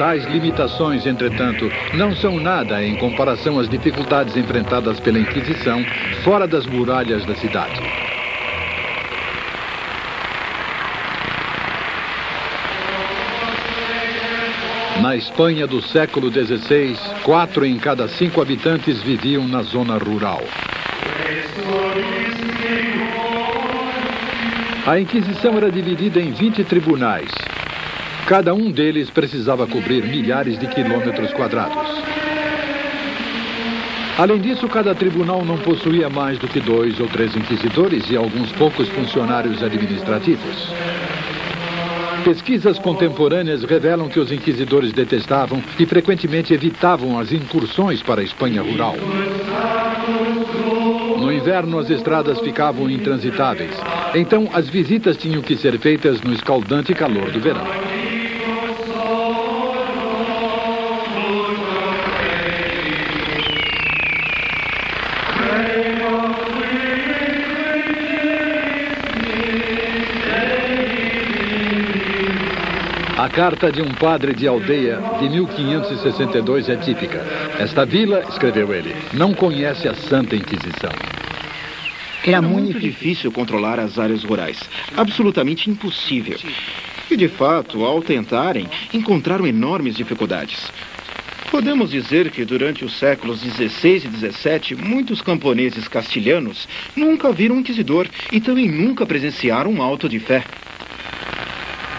Tais limitações, entretanto, não são nada em comparação às dificuldades enfrentadas pela Inquisição fora das muralhas da cidade. Na Espanha do século XVI, 4 em cada 5 habitantes viviam na zona rural. A Inquisição era dividida em 20 tribunais. Cada um deles precisava cobrir milhares de quilômetros quadrados. Além disso, cada tribunal não possuía mais do que 2 ou 3 inquisidores e alguns poucos funcionários administrativos. Pesquisas contemporâneas revelam que os inquisidores detestavam e frequentemente evitavam as incursões para a Espanha rural. No inverno, as estradas ficavam intransitáveis. Então, as visitas tinham que ser feitas no escaldante calor do verão. A carta de um padre de aldeia de 1562 é típica. Esta vila, escreveu ele, não conhece a Santa Inquisição. Era muito difícil controlar as áreas rurais. Absolutamente impossível. E, de fato, ao tentarem, encontraram enormes dificuldades. Podemos dizer que durante os séculos XVI e XVII, muitos camponeses castilhanos nunca viram um inquisidor e também nunca presenciaram um auto de fé.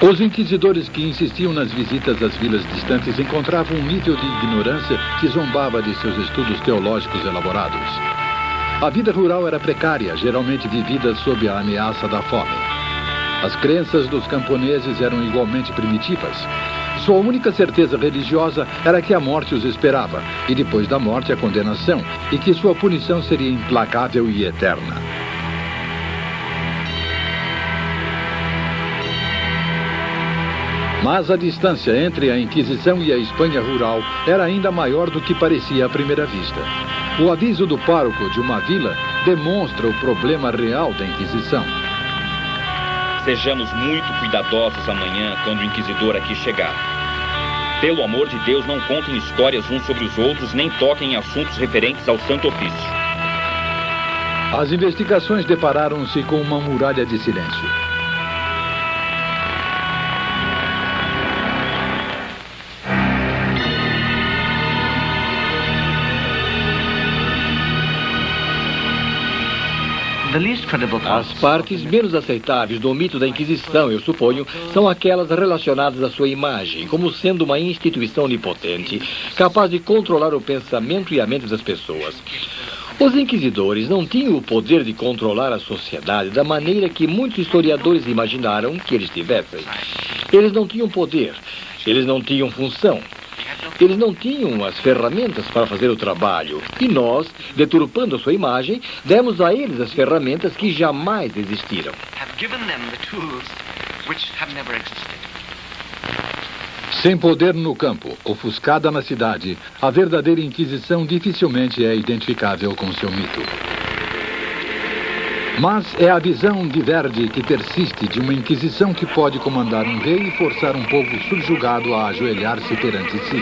Os inquisidores que insistiam nas visitas às vilas distantes encontravam um nível de ignorância que zombava de seus estudos teológicos elaborados. A vida rural era precária, geralmente vivida sob a ameaça da fome. As crenças dos camponeses eram igualmente primitivas. Sua única certeza religiosa era que a morte os esperava, e depois da morte a condenação, e que sua punição seria implacável e eterna. Mas a distância entre a Inquisição e a Espanha rural era ainda maior do que parecia à primeira vista. O aviso do pároco de uma vila demonstra o problema real da Inquisição. Sejamos muito cuidadosos amanhã quando o inquisidor aqui chegar. Pelo amor de Deus, não contem histórias uns sobre os outros, nem toquem em assuntos referentes ao Santo Ofício. As investigações depararam-se com uma muralha de silêncio. As partes menos aceitáveis do mito da Inquisição, eu suponho, são aquelas relacionadas à sua imagem, como sendo uma instituição onipotente, capaz de controlar o pensamento e a mente das pessoas. Os inquisidores não tinham o poder de controlar a sociedade da maneira que muitos historiadores imaginaram que eles tivessem. Eles não tinham poder, eles não tinham função. Eles não tinham as ferramentas para fazer o trabalho. E nós, deturpando a sua imagem, demos a eles as ferramentas que jamais existiram. Sem poder no campo, ofuscada na cidade, a verdadeira Inquisição dificilmente é identificável com seu mito. Mas é a visão de Verdi que persiste de uma Inquisição que pode comandar um rei e forçar um povo subjugado a ajoelhar-se perante si.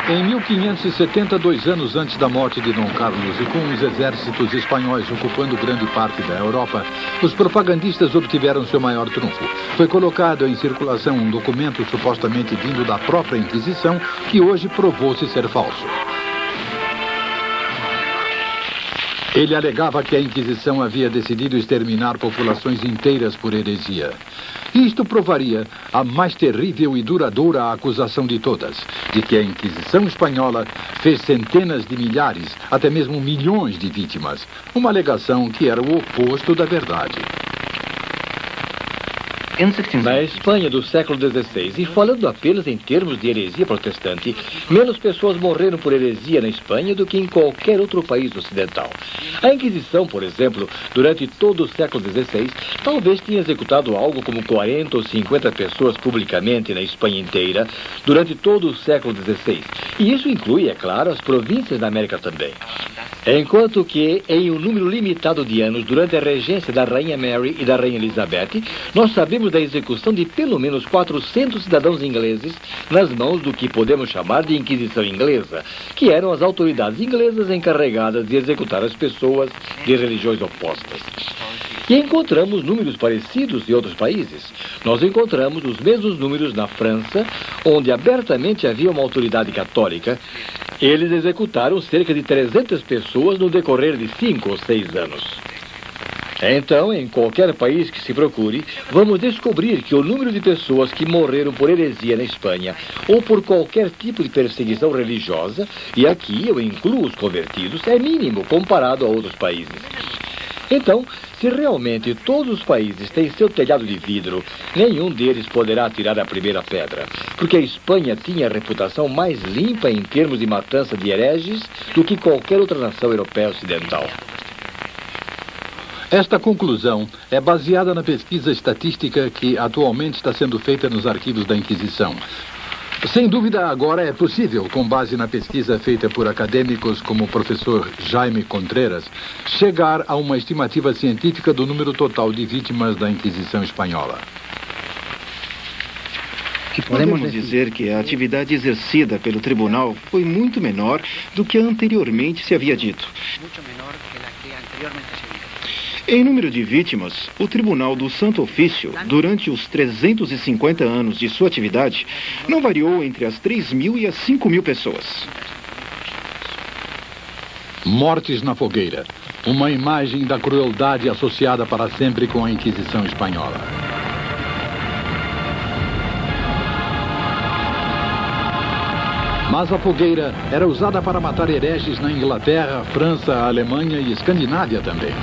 Em 1570, 2 anos antes da morte de Dom Carlos e com os exércitos espanhóis ocupando grande parte da Europa, os propagandistas obtiveram seu maior trunfo. Foi colocado em circulação um documento supostamente vindo da própria Inquisição, que hoje provou-se ser falso. Ele alegava que a Inquisição havia decidido exterminar populações inteiras por heresia. Isto provaria a mais terrível e duradoura acusação de todas, de que a Inquisição espanhola fez centenas de milhares, até mesmo milhões de vítimas. Uma alegação que era o oposto da verdade. Na Espanha do século XVI, e falando apenas em termos de heresia protestante, menos pessoas morreram por heresia na Espanha do que em qualquer outro país ocidental. A Inquisição, por exemplo, durante todo o século XVI, talvez tenha executado algo como 40 ou 50 pessoas publicamente na Espanha inteira durante todo o século XVI. E isso inclui, é claro, as províncias da América também. Enquanto que, em um número limitado de anos, durante a regência da Rainha Mary e da Rainha Elizabeth, nós sabemos da execução de pelo menos 400 cidadãos ingleses nas mãos do que podemos chamar de Inquisição Inglesa, que eram as autoridades inglesas encarregadas de executar as pessoas de religiões opostas. E encontramos números parecidos em outros países. Nós encontramos os mesmos números na França, onde abertamente havia uma autoridade católica. Eles executaram cerca de 300 pessoas no decorrer de 5 ou 6 anos. Então, em qualquer país que se procure, vamos descobrir que o número de pessoas que morreram por heresia na Espanha ou por qualquer tipo de perseguição religiosa, e aqui eu incluo os convertidos, é mínimo comparado a outros países. Então, se realmente todos os países têm seu telhado de vidro, nenhum deles poderá tirar a primeira pedra, porque a Espanha tinha a reputação mais limpa em termos de matança de hereges do que qualquer outra nação europeia ocidental. Esta conclusão é baseada na pesquisa estatística que atualmente está sendo feita nos arquivos da Inquisição. Sem dúvida, agora é possível, com base na pesquisa feita por acadêmicos como o professor Jaime Contreras, chegar a uma estimativa científica do número total de vítimas da Inquisição espanhola. Podemos dizer que a atividade exercida pelo tribunal foi muito menor do que anteriormente se havia dito. Em número de vítimas, o Tribunal do Santo Ofício, durante os 350 anos de sua atividade, não variou entre as 3.000 e as 5.000 pessoas. Mortes na fogueira. Uma imagem da crueldade associada para sempre com a Inquisição espanhola. Mas a fogueira era usada para matar hereges na Inglaterra, França, Alemanha e Escandinávia também.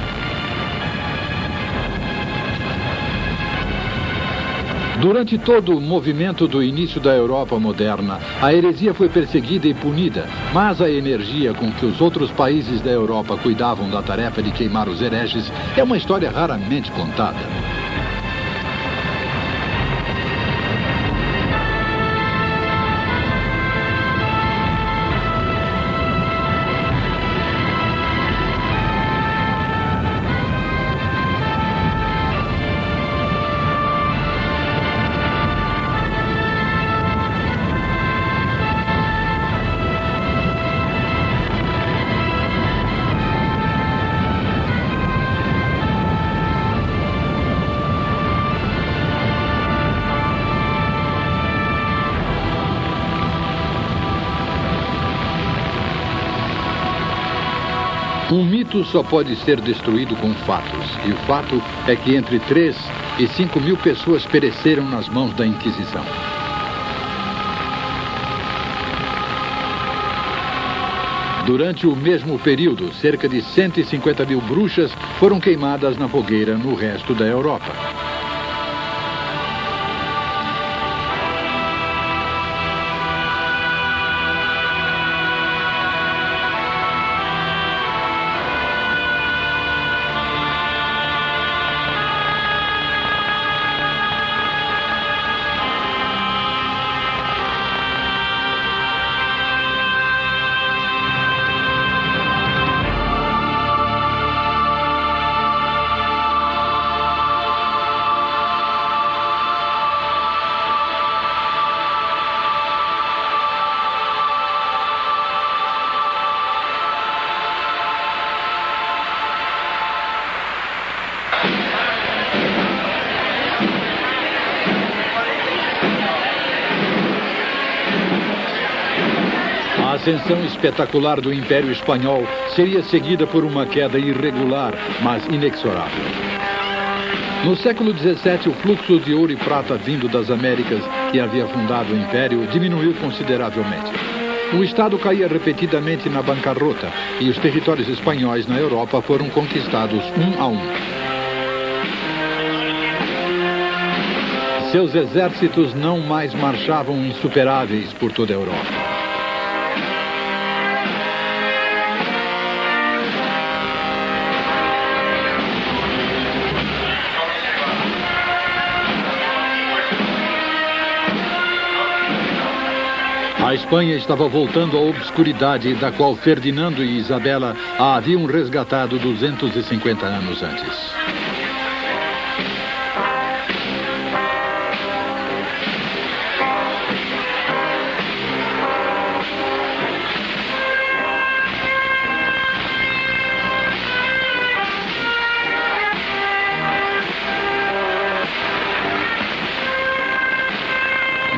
Durante todo o movimento do início da Europa moderna, a heresia foi perseguida e punida, mas a energia com que os outros países da Europa cuidavam da tarefa de queimar os hereges é uma história raramente contada. Um mito só pode ser destruído com fatos, e o fato é que entre 3 e 5.000 pessoas pereceram nas mãos da Inquisição. Durante o mesmo período, cerca de 150.000 bruxas foram queimadas na fogueira no resto da Europa. A ascensão espetacular do Império Espanhol seria seguida por uma queda irregular, mas inexorável. No século XVII, o fluxo de ouro e prata vindo das Américas, que havia fundado o Império, diminuiu consideravelmente. O Estado caía repetidamente na bancarrota e os territórios espanhóis na Europa foram conquistados um a um. Seus exércitos não mais marchavam insuperáveis por toda a Europa. A Espanha estava voltando à obscuridade da qual Ferdinando e Isabela a haviam resgatado 250 anos antes.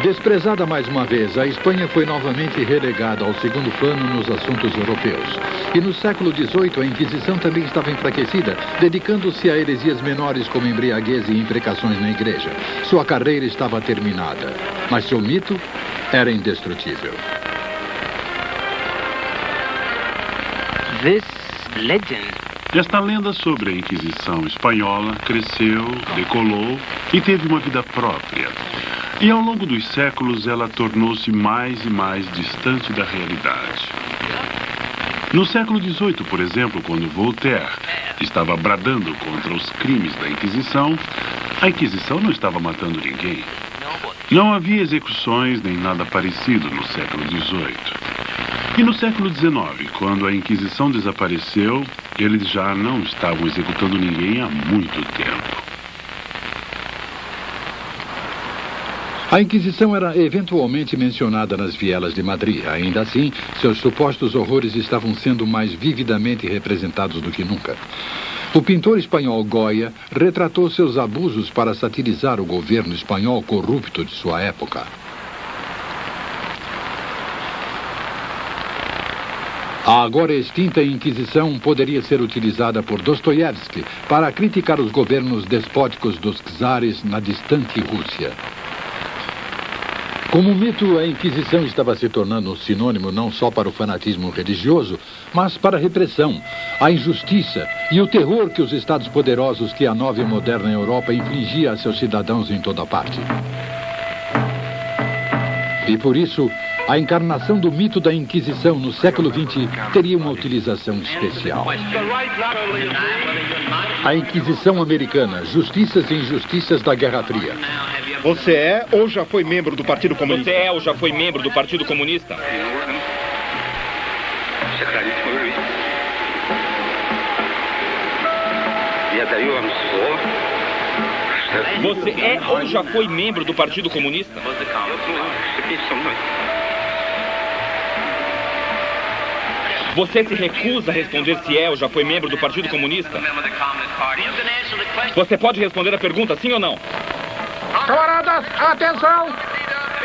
Desprezada mais uma vez, a Espanha foi novamente relegada ao segundo plano nos assuntos europeus. E no século XVIII, a Inquisição também estava enfraquecida, dedicando-se a heresias menores como embriaguez e imprecações na igreja. Sua carreira estava terminada, mas seu mito era indestrutível. Esta lenda sobre a Inquisição espanhola cresceu, decolou e teve uma vida própria. E ao longo dos séculos ela tornou-se mais e mais distante da realidade. No século XVIII, por exemplo, quando Voltaire estava bradando contra os crimes da Inquisição, a Inquisição não estava matando ninguém. Não havia execuções nem nada parecido no século XVIII. E no século XIX, quando a Inquisição desapareceu, eles já não estavam executando ninguém há muito tempo. A Inquisição era eventualmente mencionada nas vielas de Madrid. Ainda assim, seus supostos horrores estavam sendo mais vividamente representados do que nunca. O pintor espanhol Goya retratou seus abusos para satirizar o governo espanhol corrupto de sua época. A agora extinta Inquisição poderia ser utilizada por Dostoiévski para criticar os governos despóticos dos czares na distante Rússia. Como mito, a Inquisição estava se tornando um sinônimo não só para o fanatismo religioso, mas para a repressão, a injustiça e o terror que os estados poderosos que a nova e moderna Europa infligia a seus cidadãos em toda parte. E por isso, a encarnação do mito da Inquisição no século XX teria uma utilização especial. A Inquisição americana, justiças e injustiças da Guerra Fria. Você é ou já foi membro do Partido Comunista? Você é ou já foi membro do Partido Comunista? Você é ou já foi membro do Partido Comunista? Você se recusa a responder se é ou já foi membro do Partido Comunista? Você pode responder a pergunta, sim ou não? Camaradas, atenção!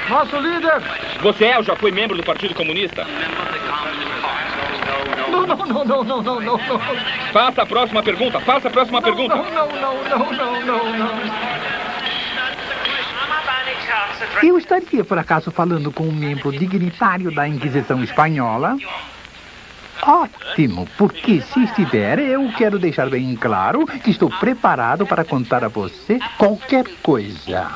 Nosso líder! Você é ou já foi membro do Partido Comunista? Não. Faça a próxima pergunta, faça a próxima pergunta. Não. Eu estaria, por acaso, falando com um membro dignitário da Inquisição Espanhola? Ótimo, porque se estiver, eu quero deixar bem claro que estou preparado para contar a você qualquer coisa.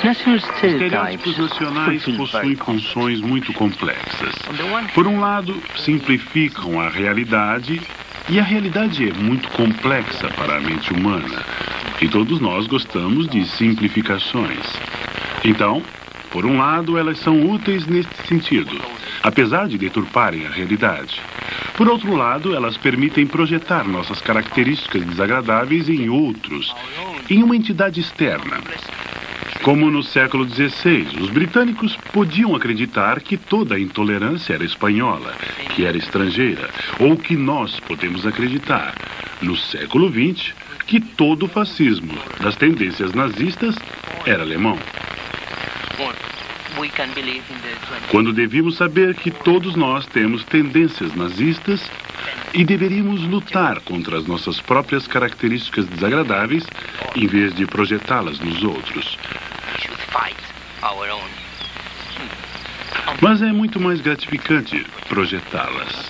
Estereótipos nacionais possuem funções muito complexas. Por um lado, simplificam a realidade, e a realidade é muito complexa para a mente humana. E todos nós gostamos de simplificações. Então, por um lado, elas são úteis neste sentido, apesar de deturparem a realidade. Por outro lado, elas permitem projetar nossas características desagradáveis em outros, em uma entidade externa. Como no século XVI, os britânicos podiam acreditar que toda a intolerância era espanhola, que era estrangeira, ou que nós podemos acreditar, no século XX, que todo o fascismo das tendências nazistas era alemão. Quando devíamos saber que todos nós temos tendências nazistas e deveríamos lutar contra as nossas próprias características desagradáveis em vez de projetá-las nos outros. Mas é muito mais gratificante projetá-las.